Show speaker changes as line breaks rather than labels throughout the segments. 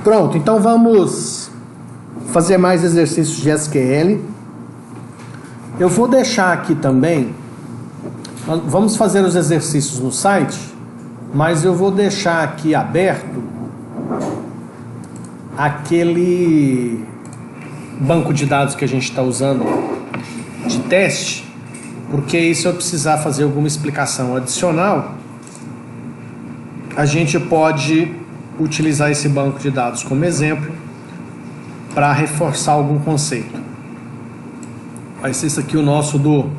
Pronto, então vamos fazer mais exercícios de SQL. Eu vou deixar aqui também, vamos fazer os exercícios no site, mas eu vou deixar aqui aberto aquele banco de dados que a gente está usando de teste, porque aí se eu precisar fazer alguma explicação adicional, a gente pode utilizar esse banco de dados como exemplo para reforçar algum conceito. Vai ser isso aqui o nosso do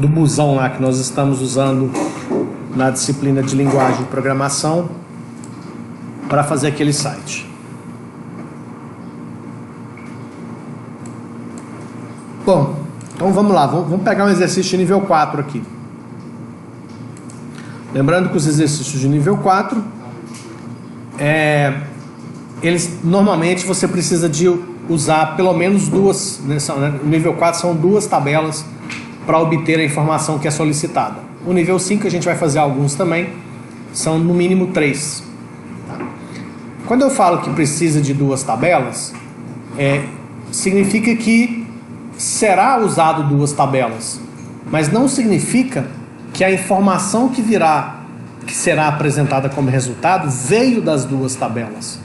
busão lá que nós estamos usando na disciplina de linguagem e programação para fazer aquele site. Bom, então vamos lá, vamos pegar um exercício de nível 4 aqui. Lembrando que os exercícios de nível 4, eles normalmente você precisa de usar pelo menos duas, né, no nível 4 são duas tabelas para obter a informação que é solicitada. O nível 5 a gente vai fazer alguns também, são no mínimo 3. Tá? Quando eu falo que precisa de duas tabelas, significa que será usado duas tabelas, mas não significa que a informação que será apresentada como resultado veio das duas tabelas.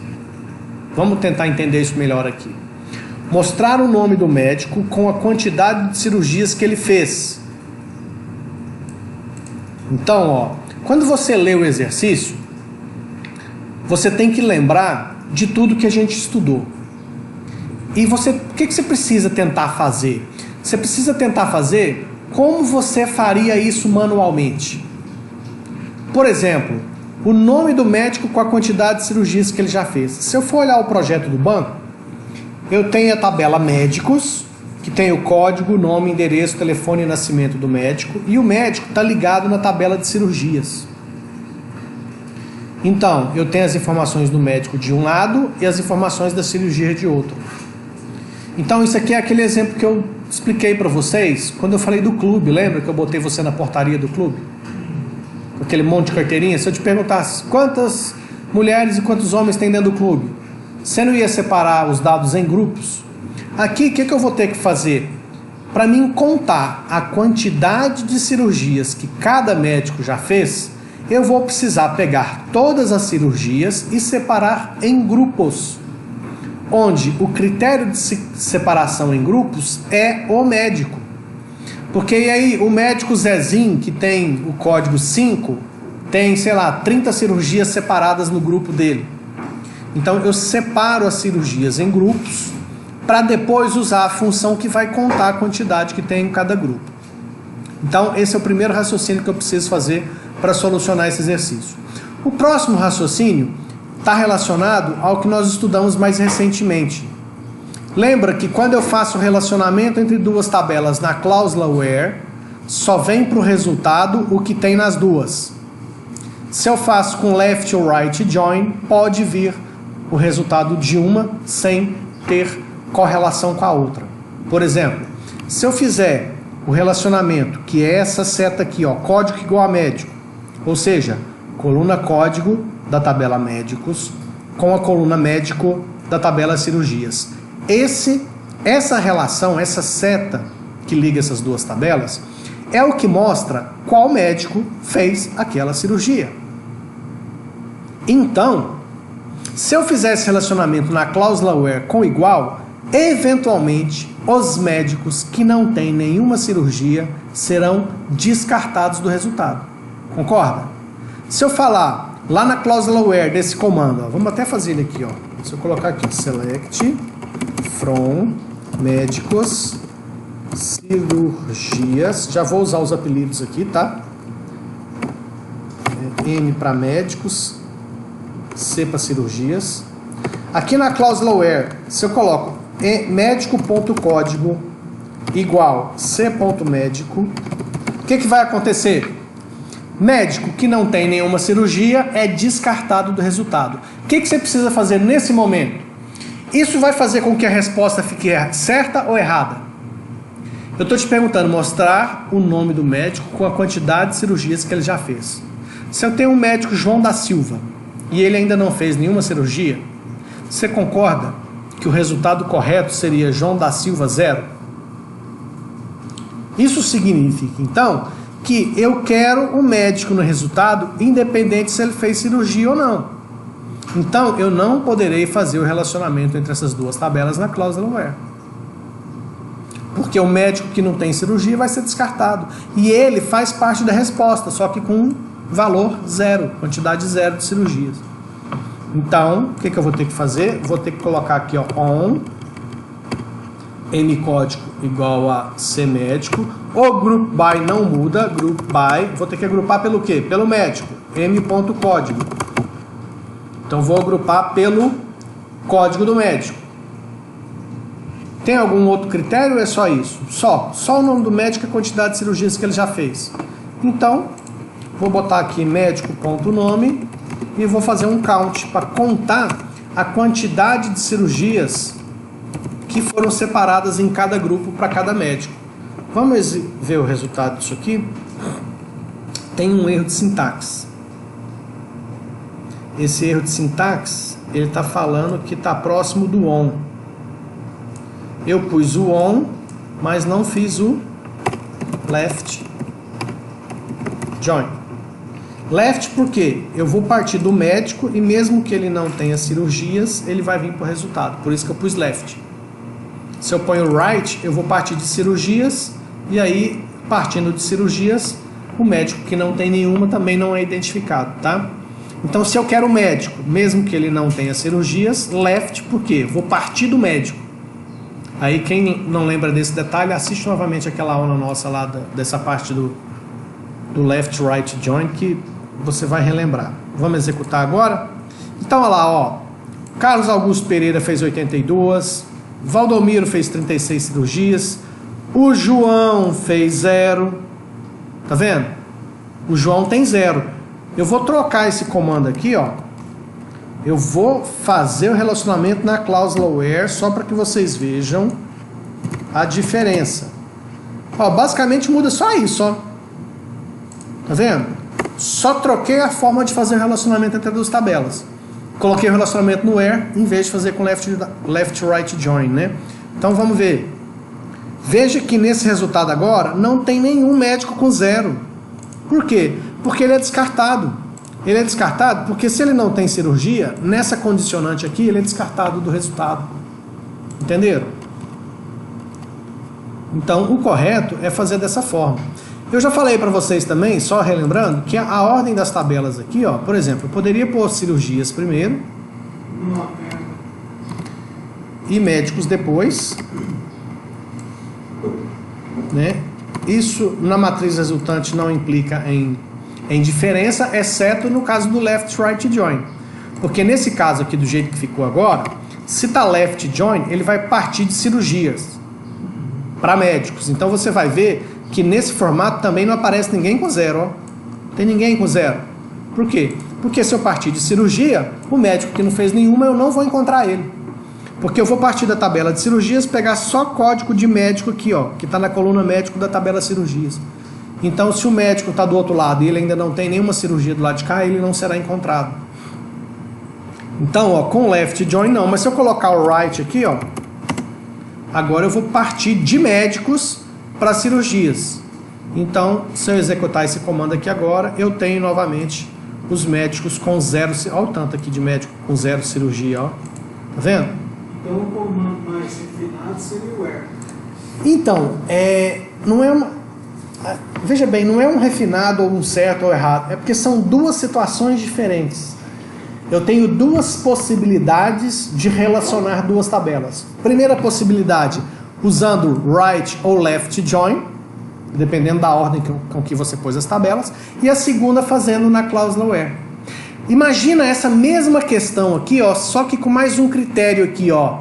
Vamos tentar entender isso melhor aqui. Mostrar o nome do médico com a quantidade de cirurgias que ele fez. Então, quando você lê o exercício, você tem que lembrar de tudo que a gente estudou. E o que você precisa tentar fazer? Você precisa tentar fazer como você faria isso manualmente. Por exemplo, o nome do médico com a quantidade de cirurgias que ele já fez. Se eu for olhar o projeto do banco, eu tenho a tabela médicos, que tem o código, nome, endereço, telefone e nascimento do médico, e o médico está ligado na tabela de cirurgias. Então, eu tenho as informações do médico de um lado e as informações da cirurgia de outro. Então, isso aqui é aquele exemplo que eu expliquei para vocês quando eu falei do clube. Lembra que eu botei você na portaria do clube? Aquele monte de carteirinha. Se eu te perguntasse quantas mulheres e quantos homens tem dentro do clube, você não ia separar os dados em grupos? Aqui, o que eu vou ter que fazer? Para mim contar a quantidade de cirurgias que cada médico já fez, eu vou precisar pegar todas as cirurgias e separar em grupos, onde o critério de separação em grupos é o médico. Porque aí o médico Zezinho, que tem o código 5, tem, 30 cirurgias separadas no grupo dele. Então eu separo as cirurgias em grupos para depois usar a função que vai contar a quantidade que tem em cada grupo. Então esse é o primeiro raciocínio que eu preciso fazer para solucionar esse exercício. O próximo raciocínio está relacionado ao que nós estudamos mais recentemente. Lembra que quando eu faço o relacionamento entre duas tabelas na cláusula where, só vem para o resultado o que tem nas duas. Se eu faço com left ou right join, pode vir o resultado de uma sem ter correlação com a outra. Por exemplo, se eu fizer o relacionamento, que é essa seta aqui, código igual a médico, ou seja, coluna código da tabela médicos com a coluna médico da tabela cirurgias. Essa relação, essa seta que liga essas duas tabelas, é o que mostra qual médico fez aquela cirurgia. Então, se eu fizer esse relacionamento na cláusula where com igual, eventualmente os médicos que não têm nenhuma cirurgia serão descartados do resultado. Concorda? Se eu falar lá na cláusula where desse comando, vamos até fazer ele aqui, se eu colocar aqui, select from médicos cirurgias, já vou usar os apelidos aqui, tá? M para médicos, C para cirurgias. Aqui na cláusula where, se eu coloco médico.código igual c.médico, o que vai acontecer? Médico que não tem nenhuma cirurgia é descartado do resultado. O que você precisa fazer nesse momento? Isso vai fazer com que a resposta fique certa ou errada? Eu estou te perguntando, mostrar o nome do médico com a quantidade de cirurgias que ele já fez. Se eu tenho um médico João da Silva e ele ainda não fez nenhuma cirurgia, Você concorda que o resultado correto seria João da Silva 0? Isso significa, então, que eu quero o médico no resultado, independente se ele fez cirurgia ou não. Então, eu não poderei fazer o relacionamento entre essas duas tabelas na cláusula where. Porque o médico que não tem cirurgia vai ser descartado. E ele faz parte da resposta, só que com valor 0, quantidade 0 de cirurgias. Então, o que eu vou ter que fazer? Vou ter que colocar aqui, ó, on M código igual a C médico. O group by não muda, group by, vou ter que agrupar pelo quê? Pelo médico, M.código. Então vou agrupar pelo código do médico. Tem algum outro critério ou é só isso? Só o nome do médico e a quantidade de cirurgias que ele já fez. Então, vou botar aqui médico.nome e vou fazer um count para contar a quantidade de cirurgias que foram separadas em cada grupo para cada médico. Vamos ver o resultado disso aqui. Tem um erro de sintaxe. Esse erro de sintaxe, ele está falando que está próximo do on. Eu pus o on, mas não fiz o left join. Left porque eu vou partir do médico e mesmo que ele não tenha cirurgias, ele vai vir para o resultado. Por isso que eu pus left. Se eu ponho right, eu vou partir de cirurgias e aí, partindo de cirurgias, o médico que não tem nenhuma também não é identificado, tá? Então, se eu quero o médico, mesmo que ele não tenha cirurgias, left, por quê? Vou partir do médico. Aí, quem não lembra desse detalhe, assiste novamente aquela aula nossa lá dessa parte do left-right join, que você vai relembrar. Vamos executar agora? Então, olha lá, ó. Carlos Augusto Pereira fez 82, Valdomiro fez 36 cirurgias, o João fez 0. Tá vendo? O João tem 0. Eu vou trocar esse comando aqui, ó. Eu vou fazer o relacionamento na cláusula where só para que vocês vejam a diferença. Ó, basicamente muda só isso, ó. Tá vendo? Só troquei a forma de fazer o relacionamento entre as duas tabelas. Coloquei o relacionamento no where em vez de fazer com left-right join, né? Então vamos ver. Veja que nesse resultado agora não tem nenhum médico com 0. Por quê? Porque ele é descartado. Ele é descartado porque se ele não tem cirurgia, nessa condicionante aqui, ele é descartado do resultado. Entenderam? Então, o correto é fazer dessa forma. Eu já falei para vocês também, só relembrando, que a ordem das tabelas aqui, ó, por exemplo, eu poderia pôr cirurgias primeiro e médicos depois, né? Isso na matriz resultante não implica em diferença, exceto no caso do left-right join. Porque nesse caso aqui, do jeito que ficou agora, se está left join, ele vai partir de cirurgias para médicos. Então você vai ver que nesse formato também não aparece ninguém com 0. Ó. Tem ninguém com 0. Por quê? Porque se eu partir de cirurgia, o médico que não fez nenhuma, eu não vou encontrar ele. Porque eu vou partir da tabela de cirurgias, pegar só código de médico aqui, ó, que está na coluna médico da tabela cirurgias. Então, se o médico está do outro lado e ele ainda não tem nenhuma cirurgia do lado de cá, ele não será encontrado. Então, ó, com left join não, mas se eu colocar o right aqui, ó, agora eu vou partir de médicos para cirurgias. Então, se eu executar esse comando aqui agora, eu tenho novamente os médicos com 0, olha o tanto aqui de médico com 0 cirurgia, ó. Tá vendo?
Então, o comando mais refinado seria o where.
Então, não é uma... Veja bem, não é um refinado ou um certo ou errado, é porque são duas situações diferentes. Eu tenho duas possibilidades de relacionar duas tabelas. Primeira possibilidade, usando right ou left join, dependendo da ordem com que você pôs as tabelas, e a segunda fazendo na cláusula where. Imagina essa mesma questão aqui, ó, só que com mais um critério aqui, ó.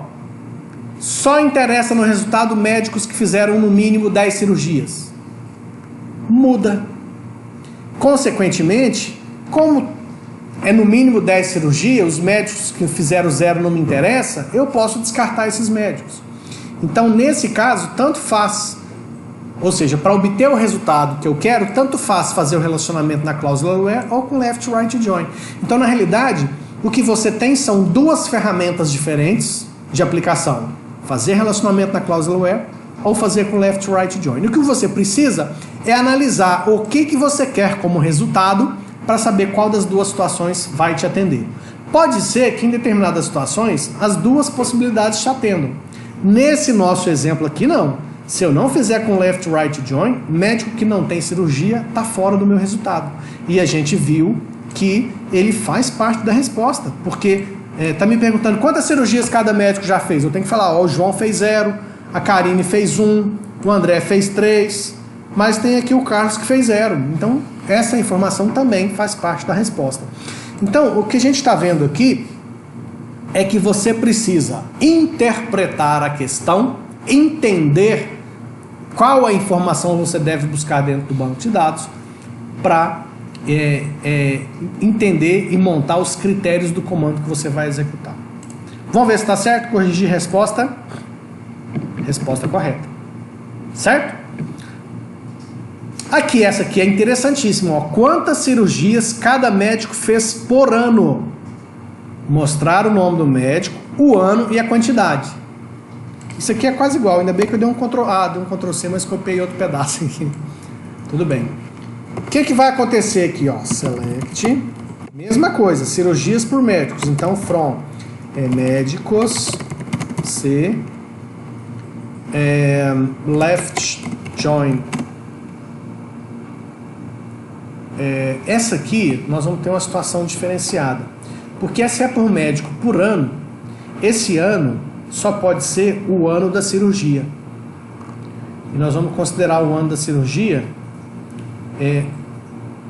Só interessa no resultado médicos que fizeram no mínimo 10 cirurgias. Muda. Consequentemente, como é no mínimo 10 cirurgias, os médicos que fizeram 0 não me interessa, eu posso descartar esses médicos. Então, nesse caso, tanto faz. Ou seja, para obter o resultado que eu quero, tanto faz fazer o relacionamento na cláusula where ou com left-right join. Então, na realidade, o que você tem são duas ferramentas diferentes de aplicação. Fazer relacionamento na cláusula where ou fazer com left-right join. O que você precisa é analisar o que você quer como resultado para saber qual das duas situações vai te atender. Pode ser que em determinadas situações as duas possibilidades te atendam. Nesse nosso exemplo aqui, não. Se eu não fizer com left-right join, médico que não tem cirurgia está fora do meu resultado. E a gente viu que ele faz parte da resposta, porque está me perguntando quantas cirurgias cada médico já fez. Eu tenho que falar, ó, o João fez 0, a Karine fez 1, o André fez 3, mas tem aqui o Carlos que fez 0. Então, essa informação também faz parte da resposta. Então, o que a gente está vendo aqui é que você precisa interpretar a questão, entender qual a informação você deve buscar dentro do banco de dados para entender e montar os critérios do comando que você vai executar. Vamos ver se está certo? Corrigir resposta. Resposta correta. Certo? Aqui, essa aqui é interessantíssima. Ó. Quantas cirurgias cada médico fez por ano? Mostrar o nome do médico, o ano e a quantidade. Isso aqui é quase igual. Ainda bem que eu dei um Ctrl A, dei um Ctrl C, mas copiei outro pedaço aqui. Tudo bem. O que vai acontecer aqui? Ó? Select. Mesma coisa. Cirurgias por médicos. Então, from médicos. C. Left join. Essa aqui nós vamos ter uma situação diferenciada, porque essa é por médico por ano. Esse ano só pode ser o ano da cirurgia, e nós vamos considerar o ano da cirurgia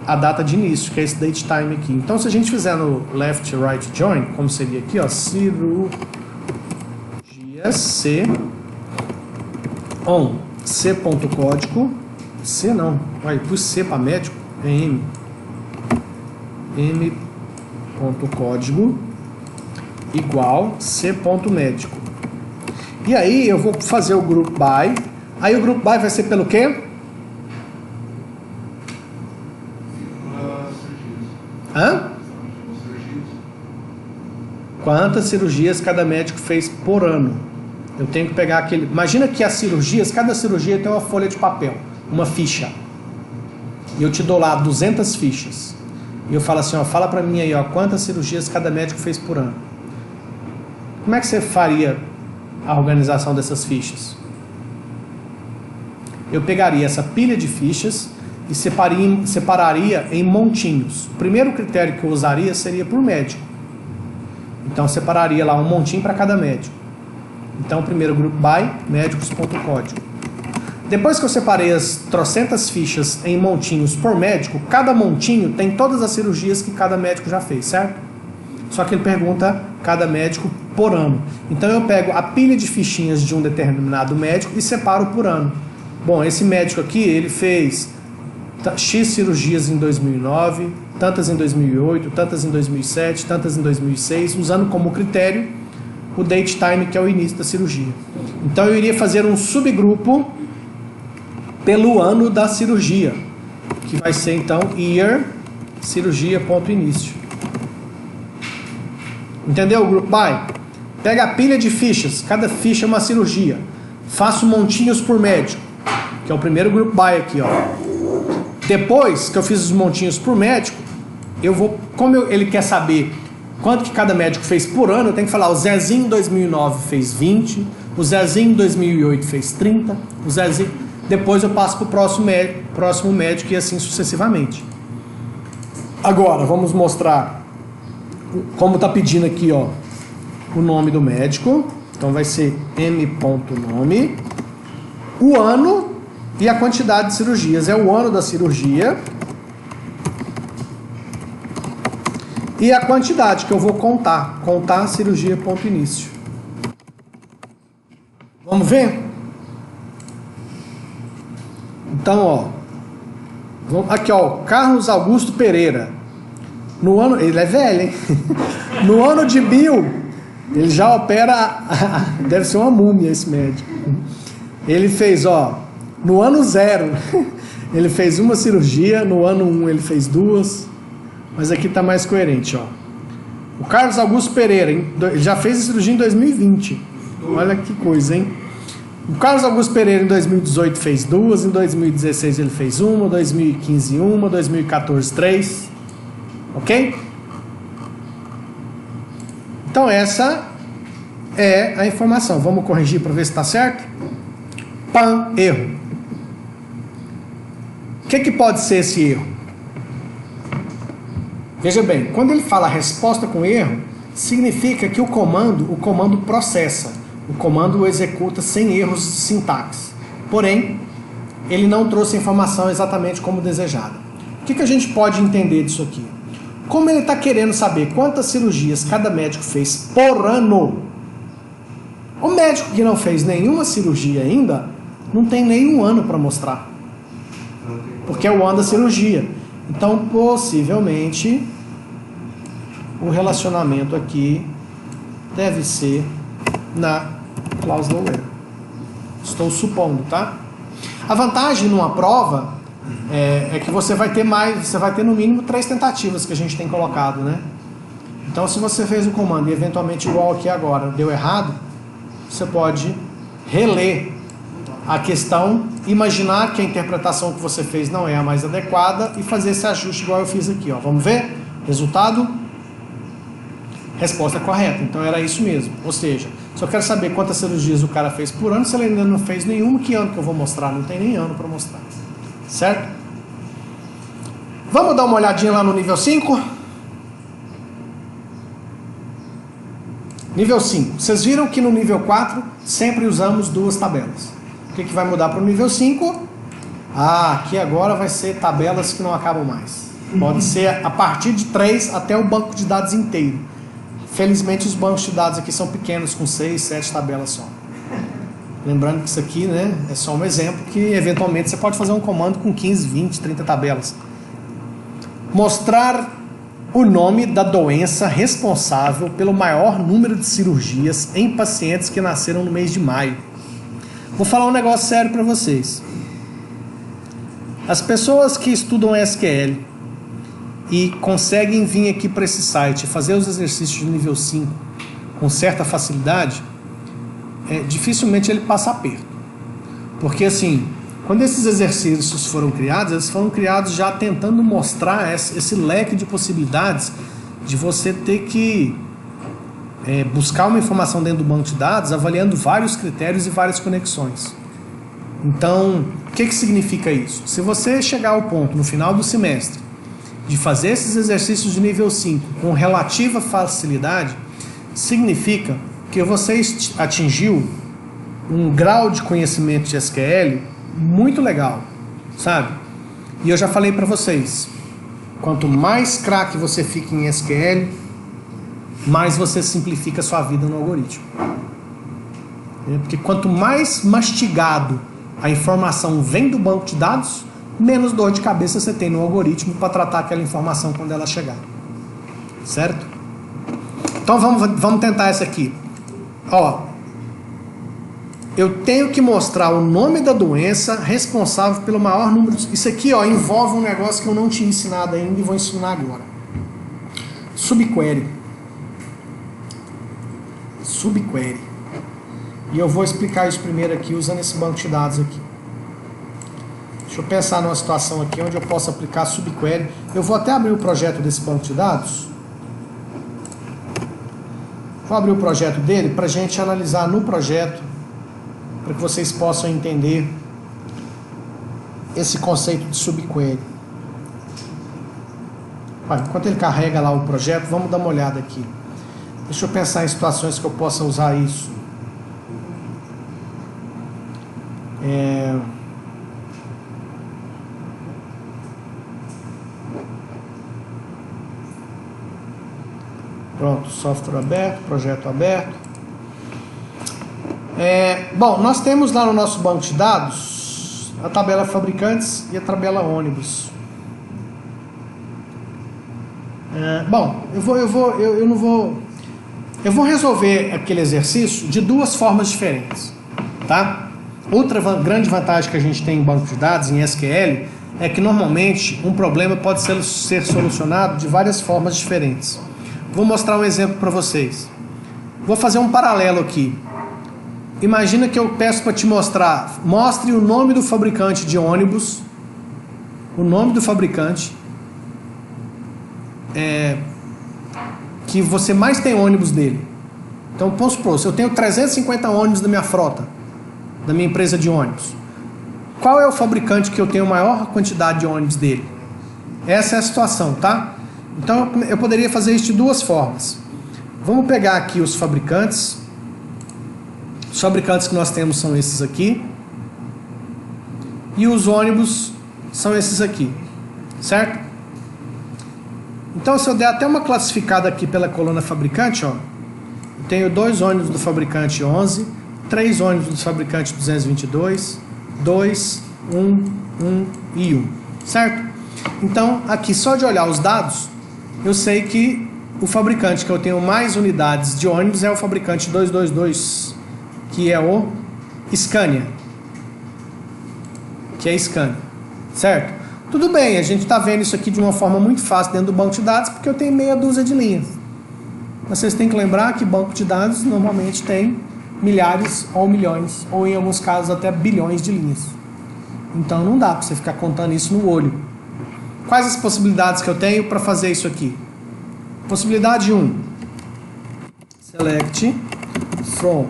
a data de início, que é esse date time aqui. Então, se a gente fizer no left right join, como seria aqui, ó, cirurgia C on C.código, C não, vai, pus C para médico, é M, M.código igual C.médico. E aí eu vou fazer o group by. Aí o group by vai ser pelo quê? Hã? Quantas cirurgias cada médico fez por ano? Eu tenho que pegar aquele... Imagina que as cirurgias, cada cirurgia tem uma folha de papel, uma ficha. E eu te dou lá 200 fichas. E eu falo assim, ó, fala pra mim aí, ó, quantas cirurgias cada médico fez por ano. Como é que você faria a organização dessas fichas? Eu pegaria essa pilha de fichas e separaria em montinhos. O primeiro critério que eu usaria seria por médico. Então, separaria lá um montinho para cada médico. Então, primeiro grupo by médicos.código. Depois que eu separei as trocentas fichas em montinhos por médico, cada montinho tem todas as cirurgias que cada médico já fez, certo? Só que ele pergunta cada médico por ano. Então eu pego a pilha de fichinhas de um determinado médico e separo por ano. Bom, esse médico aqui, ele fez X cirurgias em 2009, tantas em 2008, tantas em 2007, tantas em 2006, usando como critério o date time, que é o início da cirurgia. Então eu iria fazer um subgrupo pelo ano da cirurgia, que vai ser então year cirurgia.início. Entendeu o group by? Pega a pilha de fichas, cada ficha é uma cirurgia. Faço montinhos por médico, que é o primeiro group by aqui, ó. Depois que eu fiz os montinhos por médico, eu vou, ele quer saber quanto que cada médico fez por ano, eu tenho que falar, o Zezinho em 2009 fez 20, o Zezinho em 2008 fez 30, o Zezinho... Depois eu passo para o próximo médico e assim sucessivamente. Agora, vamos mostrar como está pedindo aqui, ó, o nome do médico. Então vai ser m.nome, o ano e a quantidade de cirurgias. É o ano da cirurgia e a quantidade que eu vou contar. Contar cirurgia.início. Vamos ver? Então, ó, aqui, ó, Carlos Augusto Pereira. No ano, ele é velho, hein? No ano de 1000, ele já opera, deve ser uma múmia esse médico. Ele fez, ó, no ano 0, ele fez uma cirurgia, no ano 1 ele fez 2, mas aqui tá mais coerente, ó. O Carlos Augusto Pereira, ele já fez a cirurgia em 2020. Olha que coisa, hein? O Carlos Augusto Pereira em 2018 fez 2, em 2016 ele fez 1, 2015 1, 2014 3. Ok? Então essa é a informação. Vamos corrigir para ver se está certo? Pam, erro. O que pode ser esse erro? Veja bem, quando ele fala resposta com erro, significa que o comando processa. O comando executa sem erros de sintaxe. Porém, ele não trouxe a informação exatamente como desejado. O que a gente pode entender disso aqui? Como ele está querendo saber quantas cirurgias cada médico fez por ano, o médico que não fez nenhuma cirurgia ainda, não tem nenhum ano para mostrar. Porque é o ano da cirurgia. Então, possivelmente, o relacionamento aqui deve ser na cláusula erro. Estou supondo, tá? A vantagem numa prova é que você vai ter no mínimo 3 tentativas que a gente tem colocado, né? Então, se você fez o comando e eventualmente igual aqui agora deu errado, você pode reler a questão, imaginar que a interpretação que você fez não é a mais adequada e fazer esse ajuste igual eu fiz aqui, ó. Vamos ver? Resultado? Resposta correta. Então era isso mesmo. Ou seja, se eu quero saber quantas cirurgias o cara fez por ano, se ele ainda não fez nenhuma, que ano que eu vou mostrar? Não tem nem ano para mostrar. Certo? Vamos dar uma olhadinha lá no nível 5? Nível 5. Vocês viram que no nível 4 sempre usamos 2 tabelas. O que vai mudar para o nível 5? Aqui agora vai ser tabelas que não acabam mais. Pode ser a partir de 3 até o banco de dados inteiro. Felizmente os bancos de dados aqui são pequenos, com 6, 7 tabelas só. Lembrando que isso aqui, né, é só um exemplo que eventualmente você pode fazer um comando com 15, 20, 30 tabelas. Mostrar o nome da doença responsável pelo maior número de cirurgias em pacientes que nasceram no mês de maio. Vou falar um negócio sério para vocês. As pessoas que estudam SQL e conseguem vir aqui para esse site e fazer os exercícios de nível 5 com certa facilidade, dificilmente ele passa aperto. Porque assim, quando esses exercícios foram criados, eles foram criados já tentando mostrar esse leque de possibilidades de você ter que buscar uma informação dentro do banco de dados, avaliando vários critérios e várias conexões. Então, o que significa isso? Se você chegar ao ponto, no final do semestre, de fazer esses exercícios de nível 5 com relativa facilidade, significa que você atingiu um grau de conhecimento de SQL muito legal, sabe? E eu já falei para vocês, quanto mais craque você fica em SQL, mais você simplifica a sua vida no algoritmo. Porque quanto mais mastigado a informação vem do banco de dados, menos dor de cabeça você tem no algoritmo para tratar aquela informação quando ela chegar. Certo? Então vamos tentar essa aqui. Ó, eu tenho que mostrar o nome da doença responsável pelo maior número de... Isso aqui, ó, envolve um negócio que eu não tinha ensinado ainda e vou ensinar agora. Subquery. Subquery. E eu vou explicar isso primeiro aqui usando esse banco de dados aqui. Deixa eu pensar numa situação aqui onde eu posso aplicar subquery. Eu vou até abrir o projeto desse banco de dados. Vou abrir o projeto dele para a gente analisar no projeto, para que vocês possam entender esse conceito de subquery. Enquanto ele carrega lá o projeto, vamos dar uma olhada aqui. Deixa eu pensar em situações que eu possa usar isso. Pronto, software aberto, projeto aberto. Bom, nós temos lá no nosso banco de dados a tabela fabricantes e a tabela ônibus. Eu vou resolver aquele exercício de 2 formas diferentes, tá? Outra grande vantagem que a gente tem em banco de dados, em SQL, é que normalmente um problema pode ser solucionado de várias formas diferentes. vou mostrar um exemplo para vocês. Vou fazer um paralelo aqui. Imagina que eu peço para te mostrar, mostre o nome do fabricante de ônibus, o nome do fabricante, que você mais tem ônibus dele. Então, vamos supor, se eu tenho 350 ônibus da minha frota, da minha empresa de ônibus, qual é o fabricante que eu tenho maior quantidade de ônibus dele? Essa é a situação, tá? Então, eu poderia fazer isso de duas formas. Vamos pegar aqui os fabricantes. Os fabricantes que nós temos são esses aqui. E os ônibus são esses aqui, certo? Então, se eu der até uma classificada aqui pela coluna fabricante, ó, eu tenho 2 ônibus do fabricante 11, 3 ônibus do fabricante 222, 2, 1 e 1, certo? Então, aqui só de olhar os dados, eu sei que o fabricante que eu tenho mais unidades de ônibus é o fabricante 222, que é o Scania. Que é Scania, certo? Tudo bem, a gente está vendo isso aqui de uma forma muito fácil dentro do banco de dados, porque eu tenho meia dúzia de linhas. Vocês têm que lembrar que banco de dados normalmente tem milhares ou milhões, ou em alguns casos até bilhões de linhas. Então não dá para você ficar contando isso no olho. Quais as possibilidades que eu tenho para fazer isso aqui? Possibilidade 1. Select from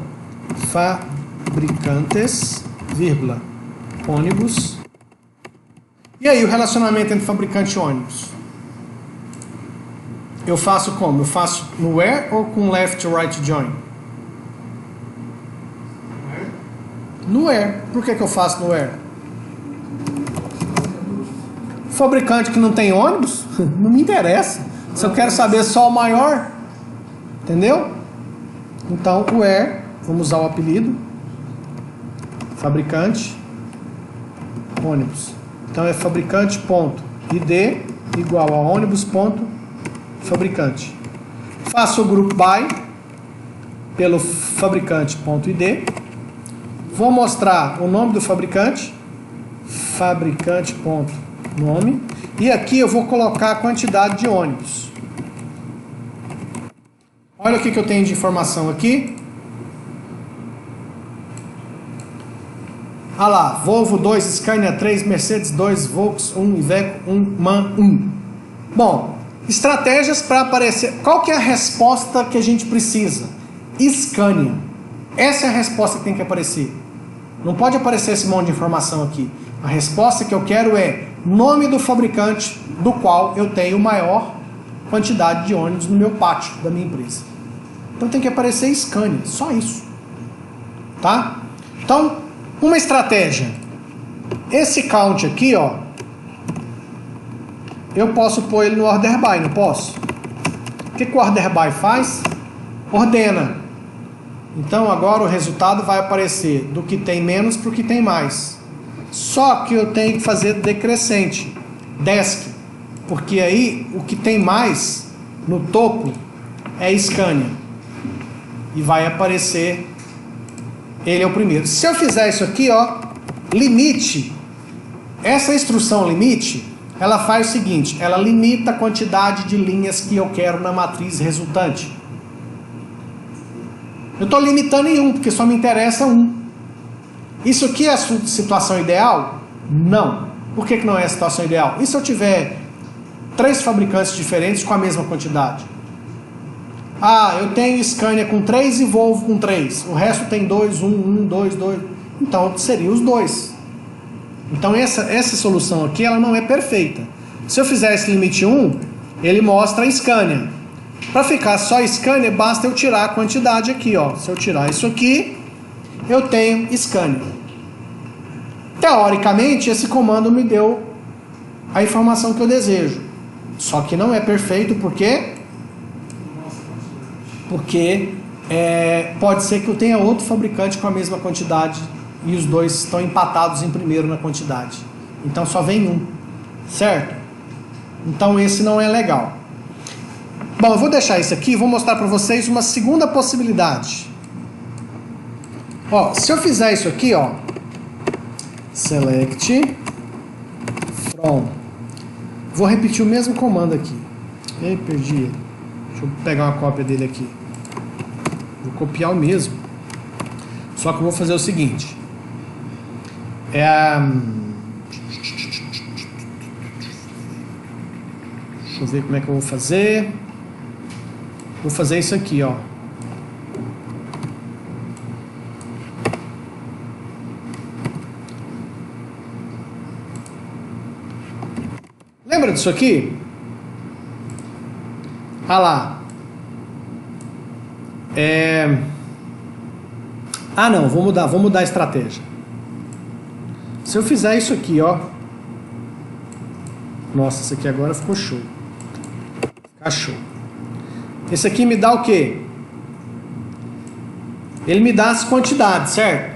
fabricantes, vírgula, ônibus. E aí, o relacionamento entre fabricante e ônibus? Eu faço como? Eu faço no where ou com left right join? No where. Por que eu faço no where? Fabricante que não tem ônibus? Não me interessa. Se eu quero saber só o maior, entendeu? Então, o where, vamos usar o apelido. Fabricante, ônibus. Então é fabricante.id igual a ônibus.fabricante. Faço o group by pelo fabricante.id. Vou mostrar o nome do fabricante, fabricante.nome. E aqui eu vou colocar a quantidade de ônibus. Olha o que eu tenho de informação aqui. Ah lá, Volvo 2, Scania 3, Mercedes 2, Volks 1, Iveco 1, MAN 1. Bom, estratégias para aparecer. Qual que é a resposta que a gente precisa? Scania. Essa é a resposta que tem que aparecer. Não pode aparecer esse monte de informação aqui. A resposta que eu quero é nome do fabricante do qual eu tenho maior quantidade de ônibus no meu pátio da minha empresa. Então tem que aparecer Scania, só isso. Tá? Então, uma estratégia. Esse count aqui, ó, eu posso pôr ele no order by, não posso? O que o order by faz? Ordena. Então agora o resultado vai aparecer do que tem menos para o que tem mais. Só que eu tenho que fazer decrescente, desk, porque aí o que tem mais no topo é Scania e vai aparecer, ele é o primeiro. Se eu fizer isso aqui, ó, limite, essa instrução limite, ela faz o seguinte, ela limita a quantidade de linhas que eu quero na matriz resultante. Eu estou limitando em 1, porque só me interessa 1. Isso aqui é a situação ideal? Não. Por que não é a situação ideal? E se eu tiver 3 fabricantes diferentes com a mesma quantidade? Ah, eu tenho Scania com 3 e Volvo com 3. O resto tem 2, 1, 2, 2. Então seriam os 2. Então essa solução aqui ela não é perfeita. Se eu fizer esse limite 1, ele mostra a Scania. Para ficar só Scania, basta eu tirar a quantidade aqui, ó. Se eu tirar isso aqui, eu tenho Scania. Teoricamente, esse comando me deu a informação que eu desejo. Só que não é perfeito, por quê? Porque pode ser que eu tenha outro fabricante com a mesma quantidade e os dois estão empatados em primeiro na quantidade. Então só vem um, certo? Então esse não é legal. Bom, eu vou deixar isso aqui e vou mostrar para vocês uma segunda possibilidade. Ó, se eu fizer isso aqui, ó, select from, vou repetir o mesmo comando aqui. Ei, perdi ele. Deixa eu pegar uma cópia dele aqui. Vou copiar o mesmo. Só que eu vou fazer o seguinte. Deixa eu ver como é que eu vou fazer. Vou fazer isso aqui, ó. Lembra disso aqui? Ah lá. Ah não, vou mudar a estratégia. Se eu fizer isso aqui, ó. Nossa, isso aqui agora ficou show. Fica show. Esse aqui me dá o quê? Ele me dá as quantidades, certo?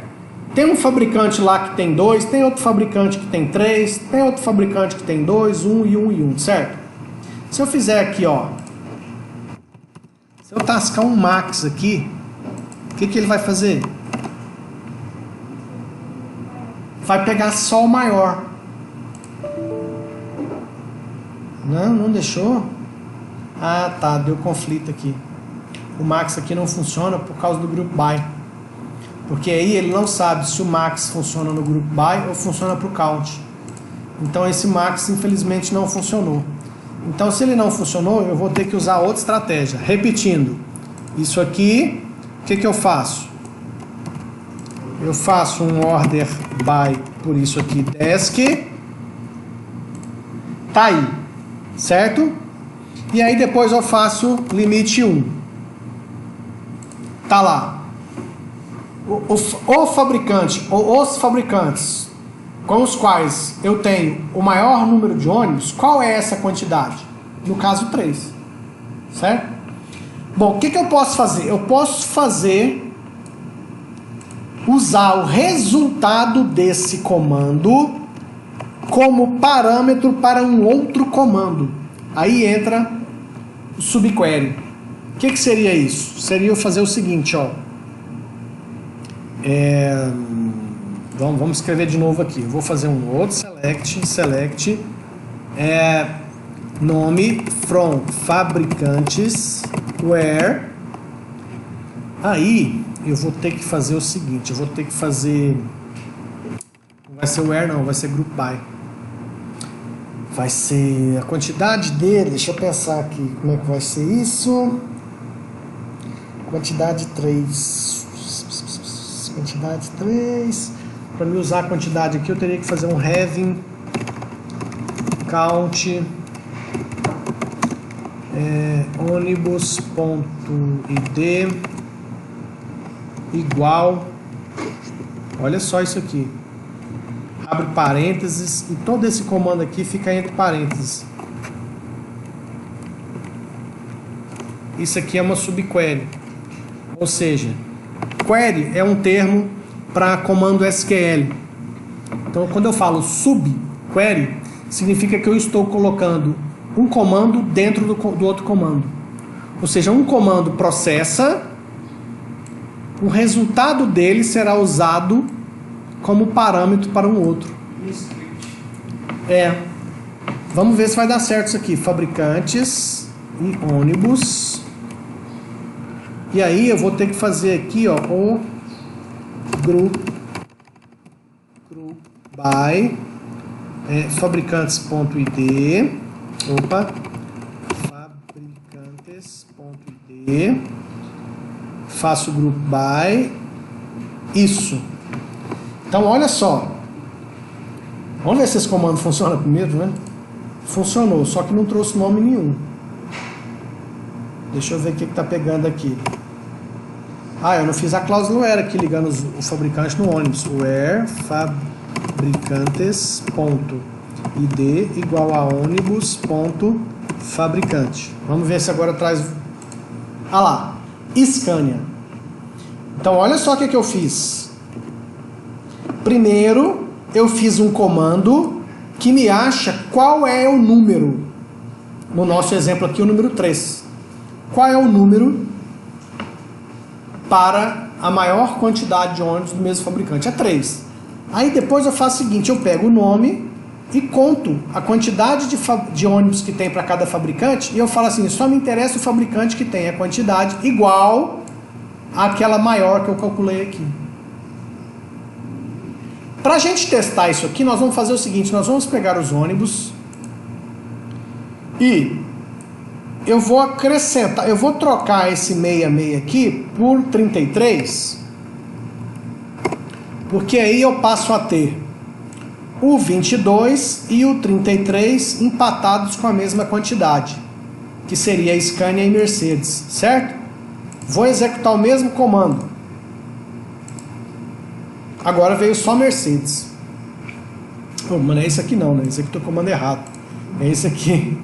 Tem um fabricante lá que tem 2, tem outro fabricante que tem 3, tem outro fabricante que tem 2, 1 e 1 e 1, certo? Se eu fizer aqui, ó. Se eu tascar um max aqui, o que ele vai fazer? Vai pegar só o maior. Não deixou? Ah, tá, deu conflito aqui. O max aqui não funciona por causa do group by. Porque aí ele não sabe se o max funciona no group by ou funciona para o count. Então esse max infelizmente não funcionou. Então se ele não funcionou, eu vou ter que usar outra estratégia. Repetindo, isso aqui, o que eu faço? Eu faço um order by por isso aqui, desk. Tá aí, certo? E aí depois eu faço limite 1. Tá lá. O fabricante ou os fabricantes com os quais eu tenho o maior número de ônibus, qual é essa quantidade? No caso 3, certo? Bom, o que eu posso fazer? Eu posso usar o resultado desse comando como parâmetro para um outro comando. Aí entra o subquery. O que seria isso? Seria eu fazer o seguinte, ó. Vamos escrever de novo aqui. Eu vou fazer um outro select nome from fabricantes where. Aí eu vou ter que fazer o seguinte, eu vou ter que fazer, não vai ser where não, vai ser group by. Vai ser a quantidade dele, deixa eu pensar aqui como é que vai ser isso. Quantidade 3. Quantidade 3. Para me usar a quantidade aqui, eu teria que fazer um having count ônibus.id igual. Olha só isso aqui. Abre parênteses e todo esse comando aqui fica entre parênteses. Isso aqui é uma subquery. Ou seja, query é um termo para comando SQL. Então, quando eu falo subquery, significa que eu estou colocando um comando dentro do outro comando. Ou seja, um comando processa, o resultado dele será usado como parâmetro para um outro. Vamos ver se vai dar certo isso aqui. Fabricantes e ônibus. E aí eu vou ter que fazer aqui, ó, o group by fabricantes.id. Fabricantes.id. Faço group by isso. Então olha só. Vamos ver se esse comando funciona primeiro, né? Funcionou, só que não trouxe nome nenhum. Deixa eu ver o que está pegando aqui. Eu não fiz a cláusula where aqui, ligando o fabricante no ônibus. Where fabricantes.id igual a ônibus.fabricante. Vamos ver se agora traz. Lá, Scania. Então olha só o que eu fiz. Primeiro eu fiz um comando que me acha qual é o número. No nosso exemplo aqui, o número 3. Qual é o número para a maior quantidade de ônibus do mesmo fabricante? É 3. Aí depois eu faço o seguinte, eu pego o nome e conto a quantidade de ônibus que tem para cada fabricante, e eu falo assim, só me interessa o fabricante que tem a quantidade igual àquela maior que eu calculei aqui. Para a gente testar isso aqui, nós vamos fazer o seguinte, nós vamos pegar os ônibus e eu vou acrescentar, eu vou trocar esse 66 aqui por 33, porque aí eu passo a ter o 22 e o 33 empatados com a mesma quantidade, que seria a Scania e Mercedes, certo? Vou executar o mesmo comando. Agora veio só Mercedes. Oh, mas não é esse aqui não, né? Esse aqui eu tô comando errado. É esse aqui.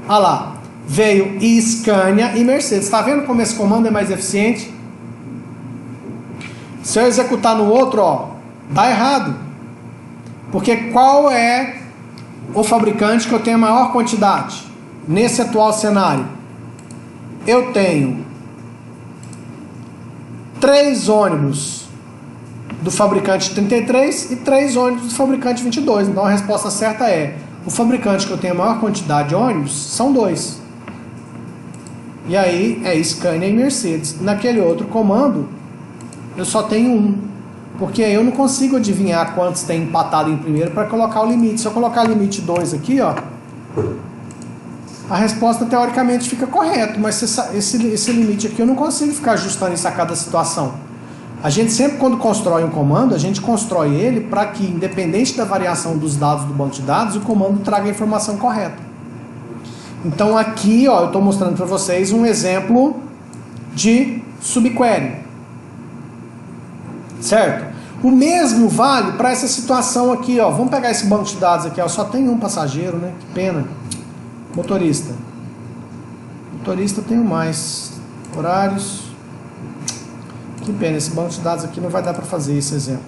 Olha lá. Veio Scania e Mercedes. Tá vendo como esse comando é mais eficiente? Se eu executar no outro, ó, dá errado. Porque qual é o fabricante que eu tenho a maior quantidade? Nesse atual cenário, eu tenho 3 ônibus do fabricante 33 e 3 ônibus do fabricante 22. Então a resposta certa é: o fabricante que eu tenho a maior quantidade de ônibus são 2. E aí é Scania e Mercedes. Naquele outro comando, eu só tenho 1. Porque aí eu não consigo adivinhar quantos tem empatado em primeiro para colocar o limite. Se eu colocar o limite 2 aqui, ó, a resposta teoricamente fica correta, mas esse limite aqui eu não consigo ficar ajustando isso a cada situação. A gente sempre, quando constrói um comando, a gente constrói ele para que, independente da variação dos dados do banco de dados, o comando traga a informação correta. Então aqui, ó, eu estou mostrando para vocês um exemplo de subquery. Certo? O mesmo vale para essa situação aqui, ó. Vamos pegar esse banco de dados aqui, ó. Só tem um passageiro, né? Que pena. Motorista. Motorista tenho mais. Horários. Que pena, esse banco de dados aqui não vai dar para fazer esse exemplo.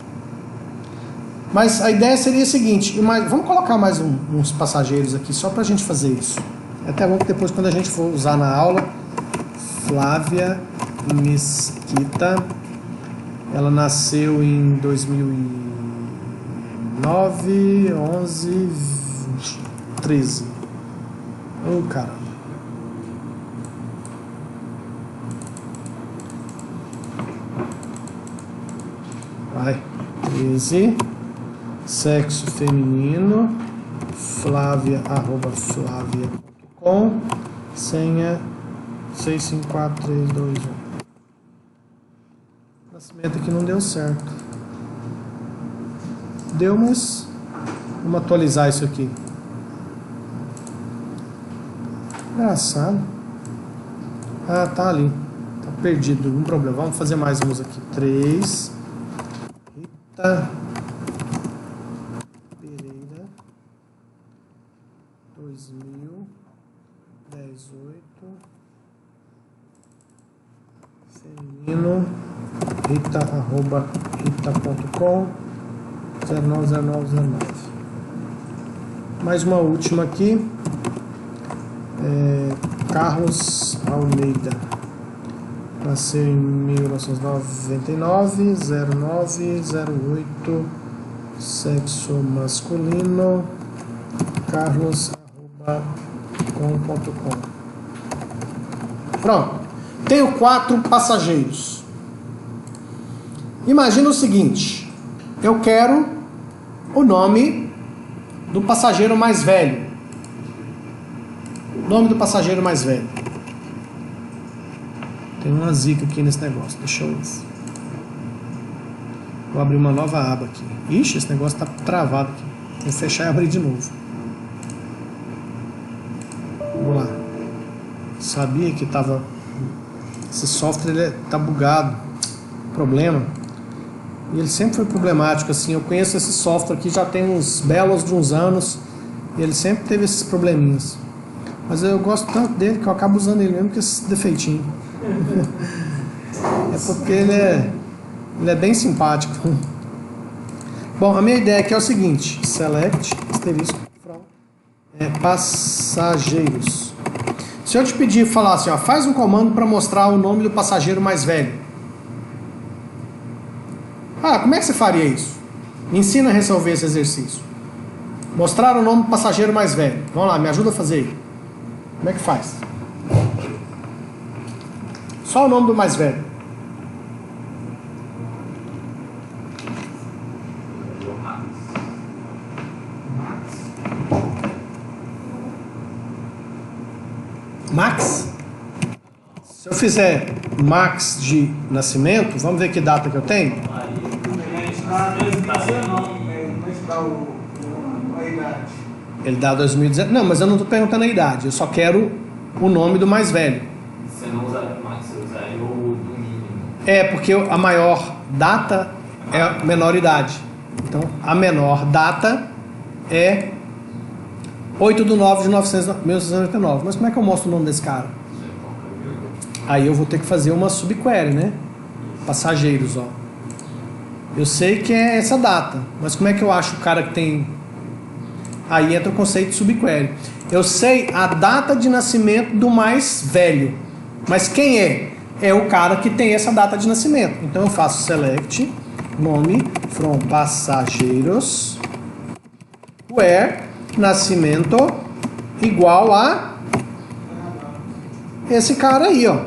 Mas a ideia seria a seguinte, vamos colocar mais uns passageiros aqui, só para a gente fazer isso. É até bom que depois, quando a gente for usar na aula, Flávia Mesquita, ela nasceu em 2009, 11, 13. Oh, caramba. Vai. 13. Sexo feminino. Flávia, @Flávia.com. Senha 654321. Nascimento aqui não deu certo. Deu, mas vamos atualizar isso aqui. Engraçado. Ah, tá ali. Tá perdido, não problema. Vamos fazer mais umas aqui. 3. Rita Pereira 2018. Feminino Rita, @Rita.com 090909. Mais uma última aqui. Carlos Almeida. Nasceu em 1999, 0908, sexo masculino, carlos@com.com. Pronto. Tenho 4 passageiros. Imagina o seguinte, eu quero o nome do passageiro mais velho. Nome do passageiro mais velho. Tem uma zica aqui nesse negócio, deixa eu... Vou abrir uma nova aba aqui. Ixi, esse negócio tá travado aqui. Vou fechar e abrir de novo. Vamos lá. Sabia que tava... Esse software tá bugado. Problema. E ele sempre foi problemático, assim. Eu conheço esse software aqui já tem uns belos de uns anos. E ele sempre teve esses probleminhas. Mas eu gosto tanto dele que eu acabo usando ele mesmo com esse defeitinho. É porque ele é bem simpático. Bom, a minha ideia aqui é o seguinte. Select, asterisco, passageiros. Se eu te pedir e falar assim, ó, faz um comando para mostrar o nome do passageiro mais velho. Ah, como é que você faria isso? Me ensina a resolver esse exercício. Mostrar o nome do passageiro mais velho. Vamos lá, me ajuda a fazer aí. Como é que faz? Só o nome do mais velho. Max? Se eu fizer Max de nascimento, vamos ver que data que eu tenho? Ele dá 2019. Não, mas eu não estou perguntando a idade. Eu só quero o nome do mais velho.
Você não usa Max, você usa o do mínimo.
É, porque a maior data é a menor idade. Então, a menor data é 8/9/1989. Mas como é que eu mostro o nome desse cara? Aí eu vou ter que fazer uma subquery, né? Passageiros, ó. Eu sei que é essa data, mas como é que eu acho o cara que tem... Aí entra o conceito de subquery. Eu sei a data de nascimento do mais velho, mas quem é? É o cara que tem essa data de nascimento. Então eu faço select nome from passageiros where nascimento igual a esse cara aí, ó.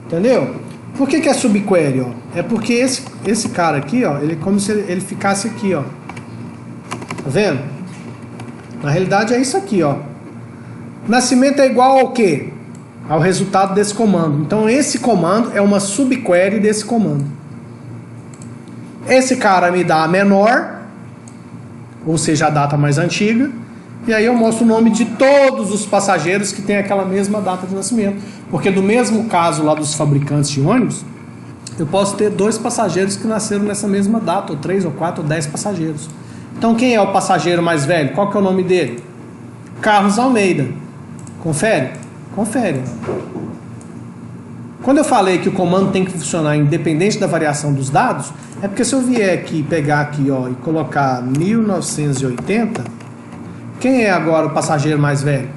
Entendeu? Por que é subquery, ó? É porque esse cara aqui, ó, ele é como se ele ficasse aqui, ó. Tá vendo? Na realidade é isso aqui, ó. Nascimento é igual ao quê? Ao resultado desse comando. Então esse comando é uma subquery desse comando. Esse cara me dá a menor, ou seja, a data mais antiga, e aí eu mostro o nome de todos os passageiros que têm aquela mesma data de nascimento. Porque do mesmo caso lá dos fabricantes de ônibus, eu posso ter 2 passageiros que nasceram nessa mesma data, ou 3, ou 4, ou 10 passageiros. Então quem é o passageiro mais velho? Qual que é o nome dele? Carlos Almeida. Confere? Confere. Quando eu falei que o comando tem que funcionar independente da variação dos dados, é porque se eu vier aqui, pegar aqui, ó, e colocar 1980, quem é agora o passageiro mais velho?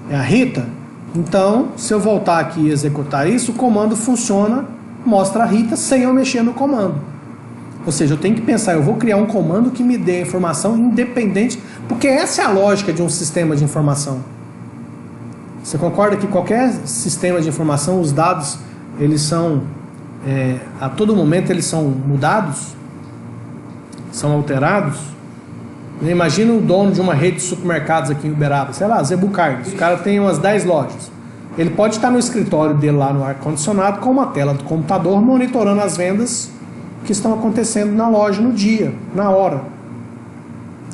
É a Rita? Então, se eu voltar aqui e executar isso, o comando funciona, mostra a Rita sem eu mexer no comando. Ou seja, eu tenho que pensar, eu vou criar um comando que me dê a informação independente, porque essa é a lógica de um sistema de informação. Você concorda que qualquer sistema de informação, os dados, eles são, a todo momento eles são mudados, são alterados? Imagina o dono de uma rede de supermercados aqui em Uberaba, sei lá, Zebu Carlos, o cara tem umas 10 lojas. Ele pode estar no escritório dele lá no ar-condicionado com uma tela do computador monitorando as vendas que estão acontecendo na loja no dia, na hora.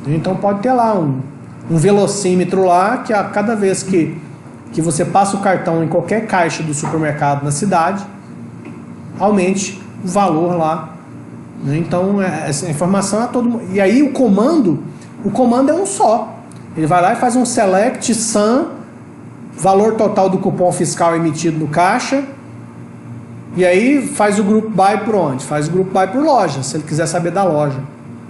Então pode ter lá um velocímetro lá que a cada vez que você passa o cartão em qualquer caixa do supermercado na cidade, aumente o valor lá. Então essa informação é todo mundo. E aí o comando é um só. Ele vai lá e faz um select sum, valor total do cupom fiscal emitido no caixa, e aí faz o group by por onde? Faz o group by por loja, se ele quiser saber da loja.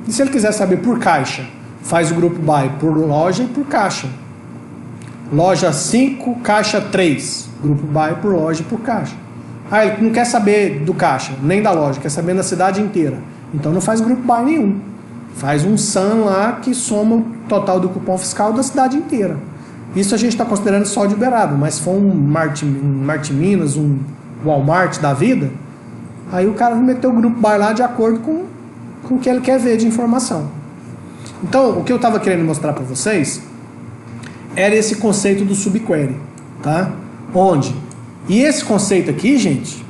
E se ele quiser saber por caixa, faz o group by por loja e por caixa. Loja 5, caixa 3, group by por loja e por caixa. Ah, ele não quer saber do caixa, nem da loja, quer saber da cidade inteira. Então não faz group by nenhum. Faz um sum lá que soma o total do cupom fiscal da cidade inteira. Isso a gente está considerando só de Uberaba, mas se for um Martiminas, um Walmart da vida, aí o cara vai meter o group by lá de acordo com o que ele quer ver de informação. Então, o que eu estava querendo mostrar para vocês era esse conceito do subquery, tá? Onde? E esse conceito aqui, gente,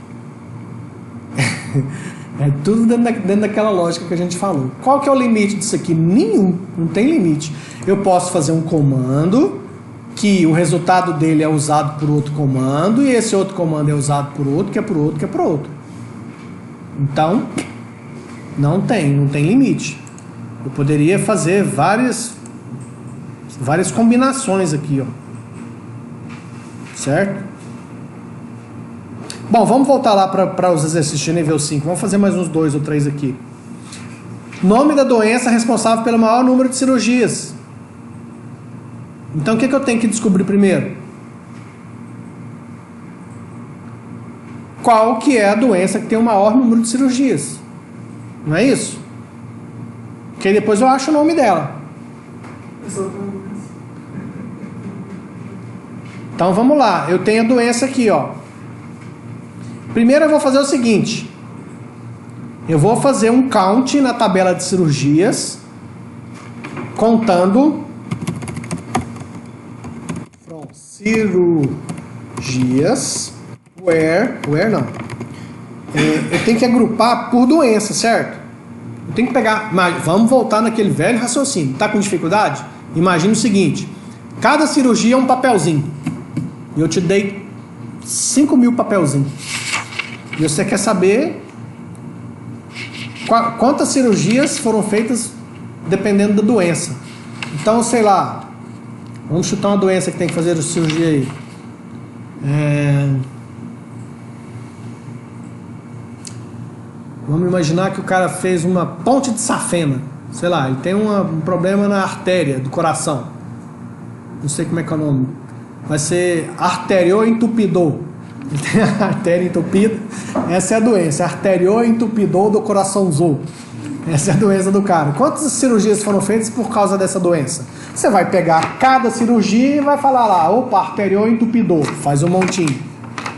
é tudo dentro daquela lógica que a gente falou. Qual que é o limite disso aqui? Nenhum, não tem limite. Eu posso fazer um comando que o resultado dele é usado por outro comando, e esse outro comando é usado por outro, que é por outro, que é por outro. Então, não tem limite. Eu poderia fazer várias combinações aqui, ó. Certo? Bom, vamos voltar lá para os exercícios de nível 5. Vamos fazer mais uns 2 ou 3 aqui. Nome da doença responsável pelo maior número de cirurgias. Então, o que eu tenho que descobrir primeiro? Qual que é a doença que tem o maior número de cirurgias? Não é isso? Porque depois eu acho o nome dela. Então vamos lá, eu tenho a doença aqui, ó. Primeiro eu vou fazer o seguinte. Eu vou fazer um count na tabela de cirurgias, contando from cirurgias, where não. Eu tenho que agrupar por doença, certo? Eu tenho que pegar, mas vamos voltar naquele velho raciocínio. Tá com dificuldade? Imagina o seguinte: cada cirurgia é um papelzinho. E eu te dei 5.000 papelzinhos. E você quer saber quantas cirurgias foram feitas dependendo da doença. Então, sei lá, vamos chutar uma doença que tem que fazer a cirurgia aí. Vamos imaginar que o cara fez uma ponte de safena. Sei lá, ele tem um problema na artéria do coração. Não sei como é que é o nome. Vai ser arterioentupidor. Ele tem a artéria entupida. Essa é a doença. Arterioentupidor do coraçãozinho. Essa é a doença do cara. Quantas cirurgias foram feitas por causa dessa doença? Você vai pegar cada cirurgia e vai falar lá, opa, arterioentupidor. Faz um montinho.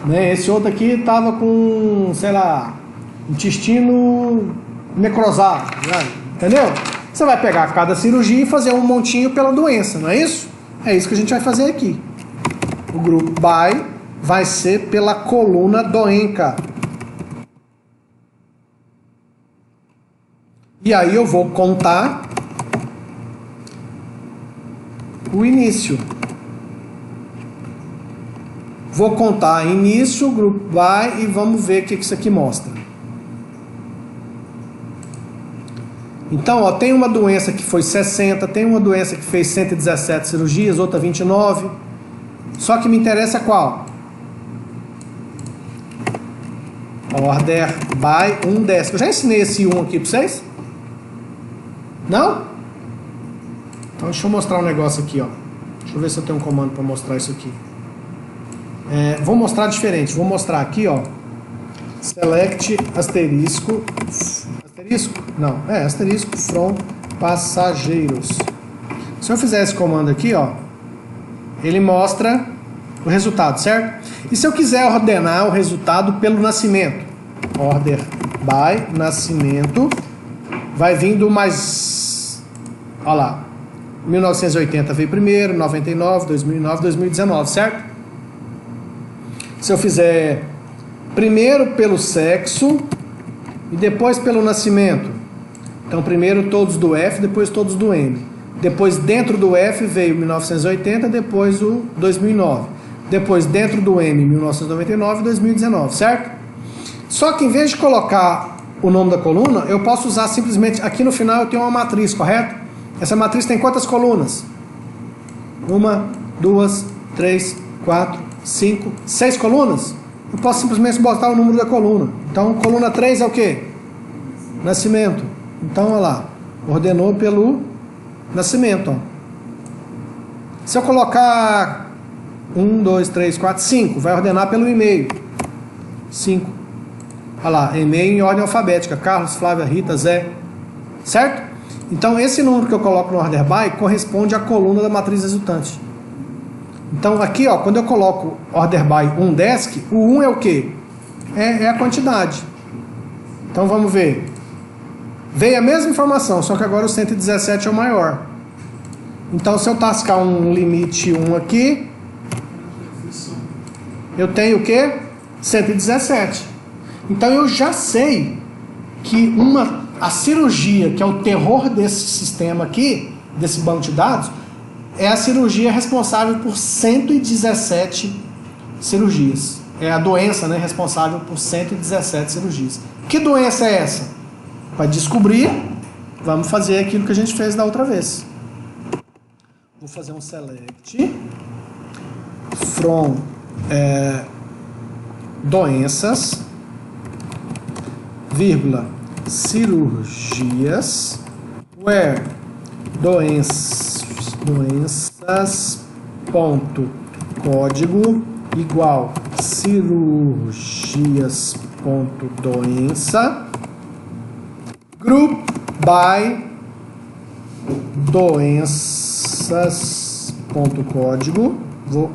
Né? Esse outro aqui estava com, sei lá, intestino necrosado. Né? Entendeu? Você vai pegar cada cirurgia e fazer um montinho pela doença, não é isso? É isso que a gente vai fazer aqui. O grupo by vai ser pela coluna doenca. E aí eu vou contar o início. Vou contar início, grupo by, e vamos ver o que isso aqui mostra. Então, ó, tem uma doença que foi 60, tem uma doença que fez 117 cirurgias, outra 29. Só que me interessa qual? Order by 1/10. Eu já ensinei esse 1 aqui para vocês? Não? Então deixa eu mostrar um negócio aqui, ó. Deixa eu ver se eu tenho um comando para mostrar isso aqui. Vou mostrar diferente. Vou mostrar aqui, ó. Select asterisco. Asterisco? Não, asterisco from passageiros. Se eu fizer esse comando aqui, ó, ele mostra o resultado, certo? E se eu quiser ordenar o resultado pelo nascimento? Order by nascimento. Vai vindo mais... Olha lá. 1980 veio primeiro, 99, 2009, 2019, certo? Se eu fizer primeiro pelo sexo e depois pelo nascimento. Então primeiro todos do F, depois todos do M. Depois dentro do F veio 1980, depois o 2009. Depois dentro do M, 1999 e 2019, certo? Só que em vez de colocar o nome da coluna, eu posso usar simplesmente, aqui no final eu tenho uma matriz, correto? Essa matriz tem quantas colunas? 1, 2, 3, 4, 5, 6 colunas? Eu posso simplesmente botar o número da coluna. Então, coluna 3 é o quê? Nascimento. Então, olha lá. Ordenou pelo nascimento. Ó. Se eu colocar 1, 2, 3, 4, 5, vai ordenar pelo e-mail. 5. Olha lá, e-mail em ordem alfabética. Carlos, Flávia, Rita, Zé. Certo? Então, esse número que eu coloco no order by corresponde à coluna da matriz resultante. Então, aqui, ó, quando eu coloco order by 1/10, o 1 é o quê? É a quantidade. Então, vamos ver. Veio a mesma informação, só que agora o 117 é o maior. Então, se eu tascar um limite 1 aqui, eu tenho o quê? 117. Então, eu já sei que a cirurgia, que é o terror desse sistema aqui, desse banco de dados, é a cirurgia responsável por 117 cirurgias. É a doença, né, responsável por 117 cirurgias. Que doença é essa? Para descobrir, vamos fazer aquilo que a gente fez da outra vez. Vou fazer um select from doenças, vírgula, cirurgias, where doenças, ponto, código, igual, cirurgias, ponto, doença, group by doença, doenças.código, vou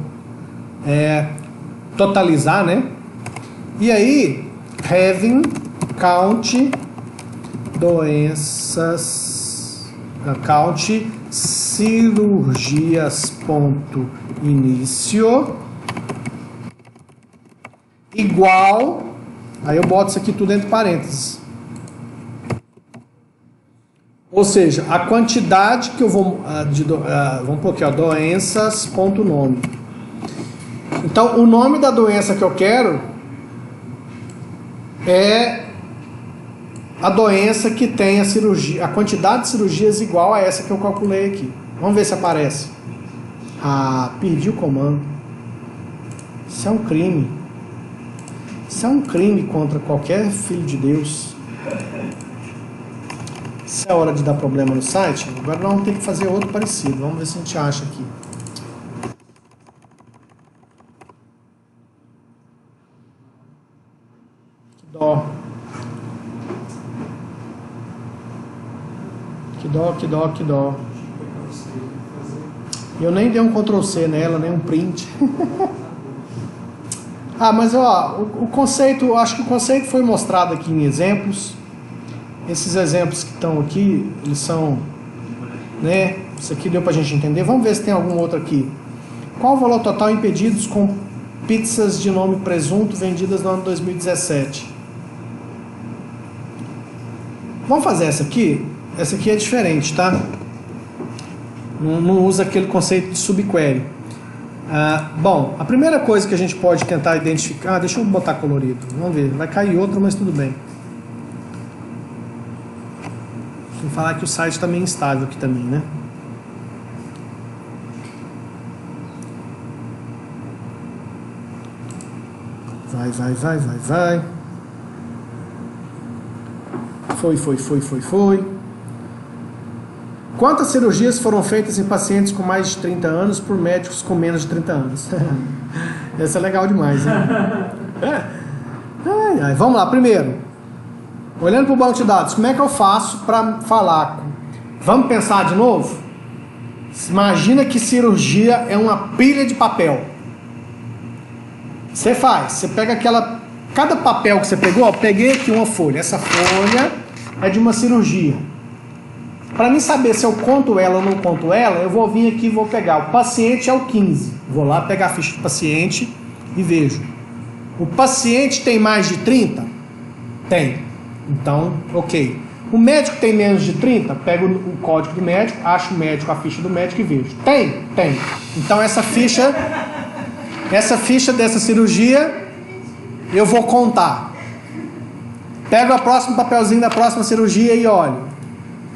totalizar, né? E aí, having count doenças, count cirurgias.início igual, aí eu boto isso aqui tudo entre parênteses. Ou seja, a quantidade que eu vou vamos pôr aqui, ó, doenças.nome. Então, o nome da doença que eu quero é a doença que tem a cirurgia, a quantidade de cirurgias igual a essa que eu calculei aqui. Vamos ver se aparece. Ah, perdi o comando. Isso é um crime. Isso é um crime contra qualquer filho de Deus. Se é hora de dar problema no site, agora nós vamos ter que fazer outro parecido. Vamos ver se a gente acha aqui. Que dó. Que dó, que dó, que dó. Eu nem dei um Ctrl+C nela, nem um print. Ah, mas ó, o conceito, acho que o conceito foi mostrado aqui em exemplos. Esses exemplos que estão aqui, eles são, né? Isso aqui deu pra gente entender. Vamos ver se tem algum outro aqui. Qual o valor total em pedidos com pizzas de nome presunto vendidas no ano 2017? Vamos fazer essa aqui? Essa aqui é diferente, tá? Não usa aquele conceito de subquery. Bom, a primeira coisa que a gente pode tentar identificar... deixa eu botar colorido. Vamos ver. Vai cair outro, mas tudo bem. Vou falar que o site está meio instável aqui também, né? Vai. Foi. Quantas cirurgias foram feitas em pacientes com mais de 30 anos por médicos com menos de 30 anos? Essa é legal demais, hein? Vamos lá, primeiro. Olhando para o banco de dados, como é que eu faço para falar? Vamos pensar de novo? Imagina que cirurgia é uma pilha de papel. Você pega cada papel que você pegou, ó, peguei aqui uma folha. Essa folha é de uma cirurgia. Para mim saber se eu conto ela ou não conto ela, eu vou vir aqui e vou pegar. O paciente é o 15. Vou lá pegar a ficha do paciente e vejo. O paciente tem mais de 30? Tem. Então, ok. O médico tem menos de 30? Pego o código do médico, acho o médico, a ficha do médico e vejo. Tem? Tem. Então essa ficha dessa cirurgia eu vou contar. Pego o próximo papelzinho da próxima cirurgia e olho.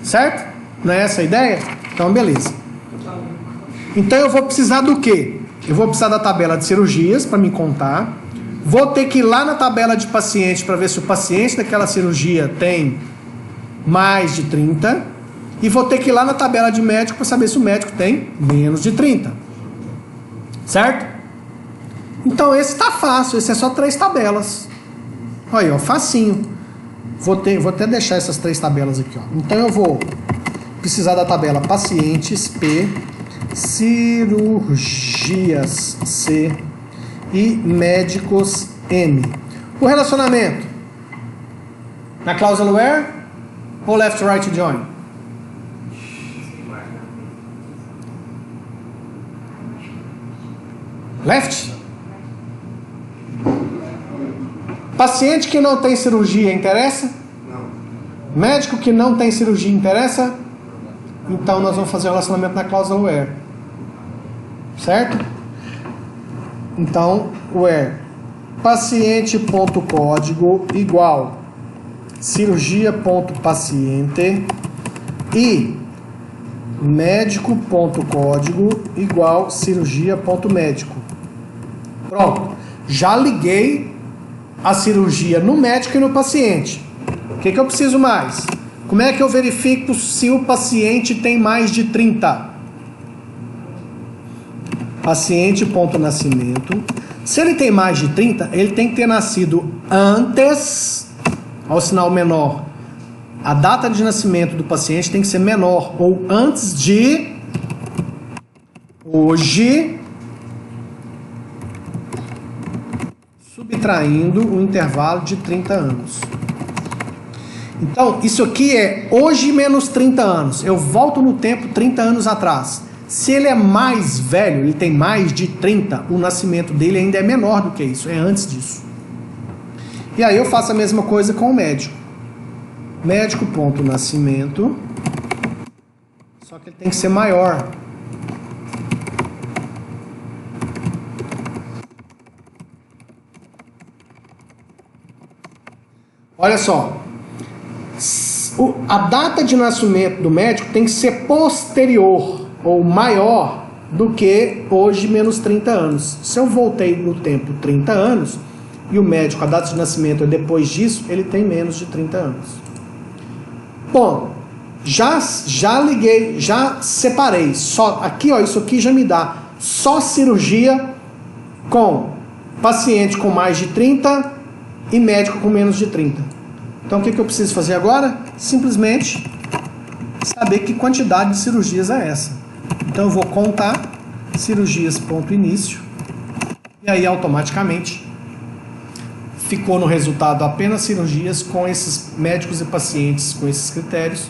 Certo? Não é essa a ideia? Então, beleza. Então eu vou precisar do quê? Eu vou precisar da tabela de cirurgias para me contar. Vou ter que ir lá na tabela de paciente para ver se o paciente daquela cirurgia tem mais de 30. E vou ter que ir lá na tabela de médico para saber se o médico tem menos de 30. Certo? Então esse tá fácil, esse é só 3 tabelas. Olha aí, ó, facinho. Vou até deixar essas 3 tabelas aqui, ó. Então eu vou precisar da tabela pacientes P, cirurgias C e médicos M. O relacionamento na cláusula where ou left right join? Left? Paciente que não tem cirurgia interessa? Não. Médico que não tem cirurgia interessa? Então nós vamos fazer o relacionamento na cláusula where. Certo? Então, where paciente.código igual cirurgia.paciente e médico.código igual cirurgia.médico. Pronto. Já liguei a cirurgia no médico e no paciente. O que eu preciso mais? Como é que eu verifico se o paciente tem mais de 30? Paciente.nascimento. Se ele tem mais de 30, ele tem que ter nascido antes, ao sinal menor. A data de nascimento do paciente tem que ser menor ou antes de Hoje, subtraindo o intervalo de 30 anos. Então, isso aqui é hoje menos 30 anos. Eu volto no tempo 30 anos atrás. Se ele é mais velho, ele tem mais de 30, o nascimento dele ainda é menor do que isso, é antes disso. E aí eu faço a mesma coisa com o médico. Médico ponto nascimento, só que ele tem que ser maior. Olha só, a data de nascimento do médico tem que ser posterior ou maior do que hoje menos 30 anos. Se eu voltei no tempo 30 anos e o médico, a data de nascimento é depois disso, ele tem menos de 30 anos. Bom, já liguei, já separei. Só aqui, ó, isso aqui já me dá só cirurgia com paciente com mais de 30 e médico com menos de 30. Então o que eu preciso fazer agora? Simplesmente saber que quantidade de cirurgias é essa. Então eu vou contar cirurgias ponto início e aí automaticamente ficou no resultado apenas cirurgias com esses médicos e pacientes com esses critérios.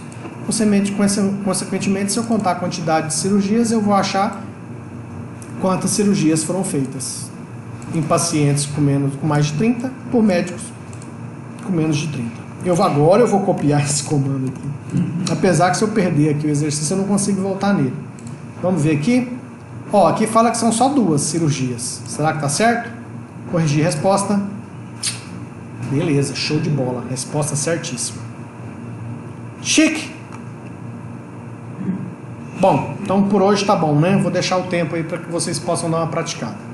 Consequentemente, se eu contar a quantidade de cirurgias, eu vou achar quantas cirurgias foram feitas em pacientes com mais de 30, por médicos com menos de 30. Agora eu vou copiar esse comando aqui. Apesar que se eu perder aqui o exercício, eu não consigo voltar nele. Vamos ver aqui. Ó, aqui fala que são só 2 cirurgias. Será que tá certo? Corrigir a resposta. Beleza, show de bola. Resposta certíssima. Chique! Bom, então por hoje tá bom, né? Vou deixar o tempo aí para que vocês possam dar uma praticada.